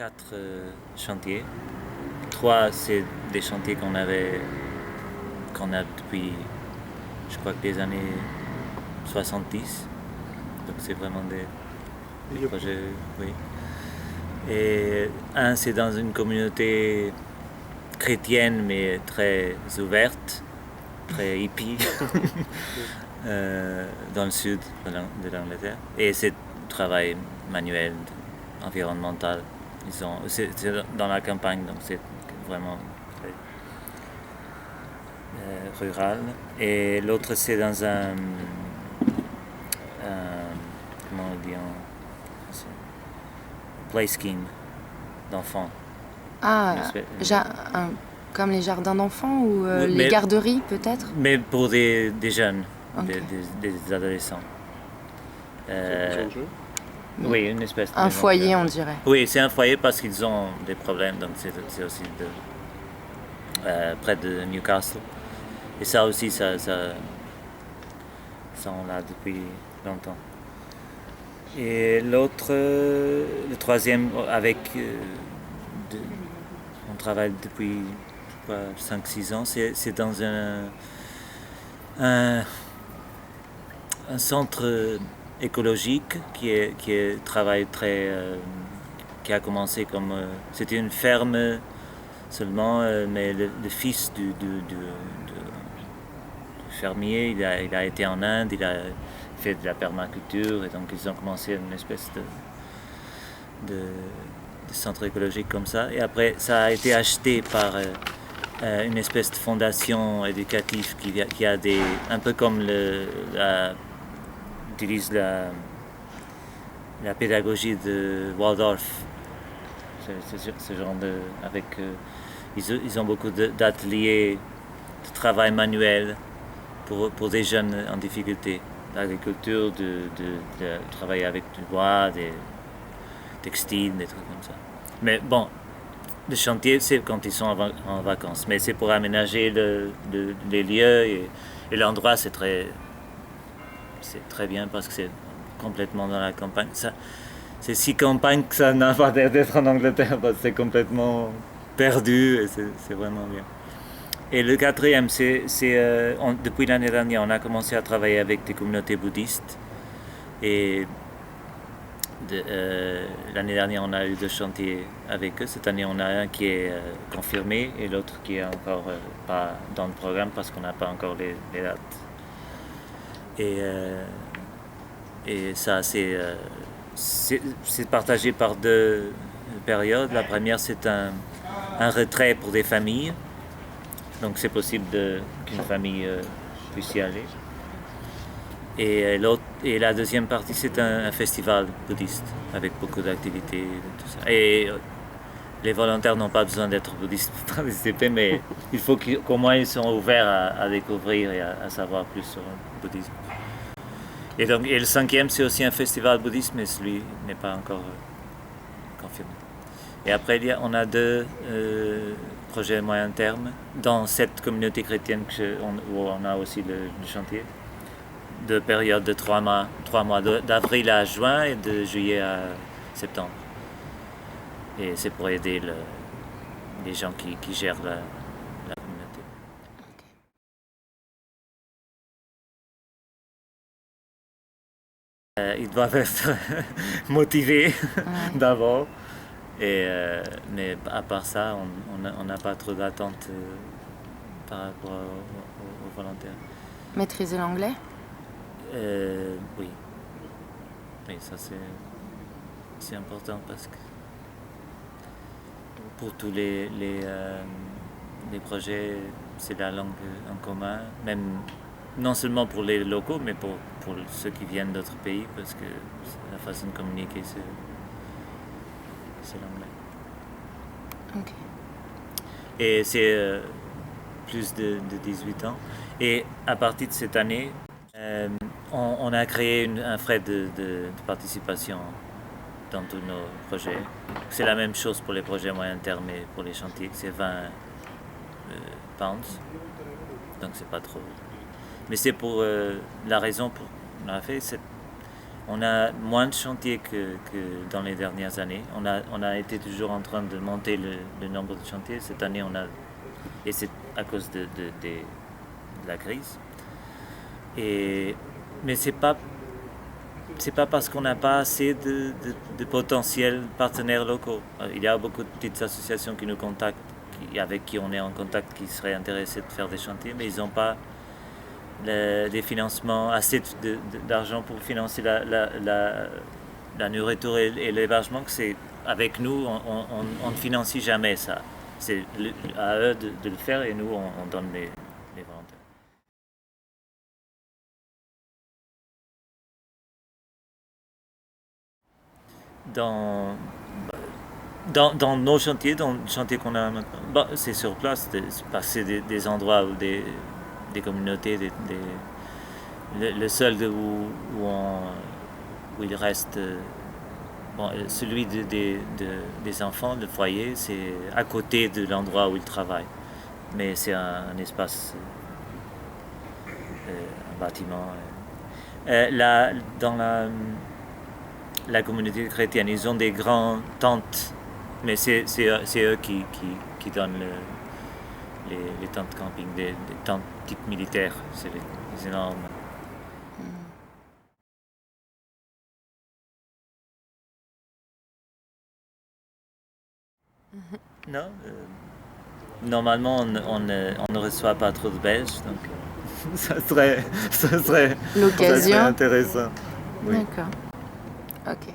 4 chantiers. 3, c'est des chantiers qu'on a depuis, je crois que des années 70. Donc c'est vraiment des projets, oui. Et un, c'est dans une communauté chrétienne, mais très ouverte, très hippie, dans le sud de l'Angleterre. Et c'est travail manuel, environnemental. C'est dans la campagne, donc c'est vraiment très rural. Et l'autre, c'est dans un comment on dit en français, play scheme d'enfants. Ah, comme les jardins d'enfants ou Oui, les garderies peut-être? Mais pour des jeunes, Ok. des adolescents. Changé. Oui, une espèce de Un maison foyer, de- on dirait. Oui, c'est un foyer parce qu'ils ont des problèmes, donc c'est aussi près de Newcastle. Et ça aussi, ça on l'a depuis longtemps. Et l'autre, le troisième, on travaille depuis 5-6 ans, c'est dans un centre écologique qui travaille qui a commencé comme c'était une ferme seulement, mais le fils du fermier, il a été en Inde, il a fait de la permaculture, et donc ils ont commencé une espèce de centre écologique comme ça. Et après, ça a été acheté par une espèce de fondation éducative qui a un peu comme utilise la pédagogie de Waldorf. Ce genre ils ont beaucoup d'ateliers de travail manuel pour des jeunes en difficulté, d'agriculture, de travailler avec du bois, des textiles, des trucs comme ça. Mais bon, le chantier, c'est quand ils sont en vacances, mais c'est pour aménager les lieux et l'endroit, c'est très bien parce que c'est complètement dans la campagne. C'est si campagne que ça n'a pas l'air d'être en Angleterre parce que c'est complètement perdu et c'est vraiment bien. Et le quatrième, depuis l'année dernière, on a commencé à travailler avec des communautés bouddhistes. Et l'année dernière, on a eu 2 chantiers avec eux. Cette année, on a un qui est confirmé et l'autre qui est encore pas dans le programme parce qu'on n'a pas encore les dates. Et ça, c'est partagé par 2 périodes. La première, c'est un retrait pour des familles. Donc c'est possible qu'une famille puisse y aller. Et la deuxième partie, c'est un festival bouddhiste avec beaucoup d'activités et tout ça. Et les volontaires n'ont pas besoin d'être bouddhistes pour participer, mais il faut qu'au moins ils sont ouverts à découvrir et à savoir plus sur le bouddhisme. Et le cinquième, c'est aussi un festival bouddhiste, mais celui n'est pas encore confirmé. Et après, on a 2 projets moyen terme dans cette communauté chrétienne où on a aussi le chantier, de période de 3 mois, d'avril à juin et de juillet à septembre. Et c'est pour aider les gens qui gèrent la communauté. Ils doivent être motivés d'abord. Mais à part ça, on n'a pas trop d'attentes par rapport aux volontaires. Maîtriser l'anglais? Oui. Oui, ça c'est important parce que pour tous les projets, c'est la langue en commun, même non seulement pour les locaux, mais pour ceux qui viennent d'autres pays, parce que la façon de communiquer, c'est l'anglais. Ok. Et c'est plus de 18 ans. Et à partir de cette année, on a créé un frais de participation dans tous nos projets. C'est la même chose pour les projets moyen terme et pour les chantiers, c'est 20 pounds. Donc c'est pas trop. Mais c'est pour la raison pour on a fait, On a moins de chantiers que dans les dernières années. On a été toujours en train de monter le nombre de chantiers. Cette année, et c'est à cause de la crise. Mais c'est pas parce qu'on n'a pas assez de potentiels partenaires locaux. Il y a beaucoup de petites associations qui nous contactent, avec qui on est en contact, qui seraient intéressés de faire des chantiers, mais ils n'ont pas des financements, assez d'argent pour financer la nourriture et l'hébergement. Avec nous, on ne financie jamais ça. C'est à eux de le faire et nous, on donne les volontaires. Dans nos chantiers, dans le chantier qu'on a maintenant, c'est sur place, parce que c'est des endroits où des communautés, le seul où il reste, celui des enfants, le foyer, c'est à côté de l'endroit où ils travaillent. Mais c'est un espace, un bâtiment. Dans la communauté chrétienne, ils ont des grandes tentes, mais c'est eux qui donnent les tentes camping, des tentes type militaire, c'est les énormes. Non, normalement on ne reçoit pas trop de Belges, donc ça serait l'occasion. intéressant. Oui. D'accord. Ok.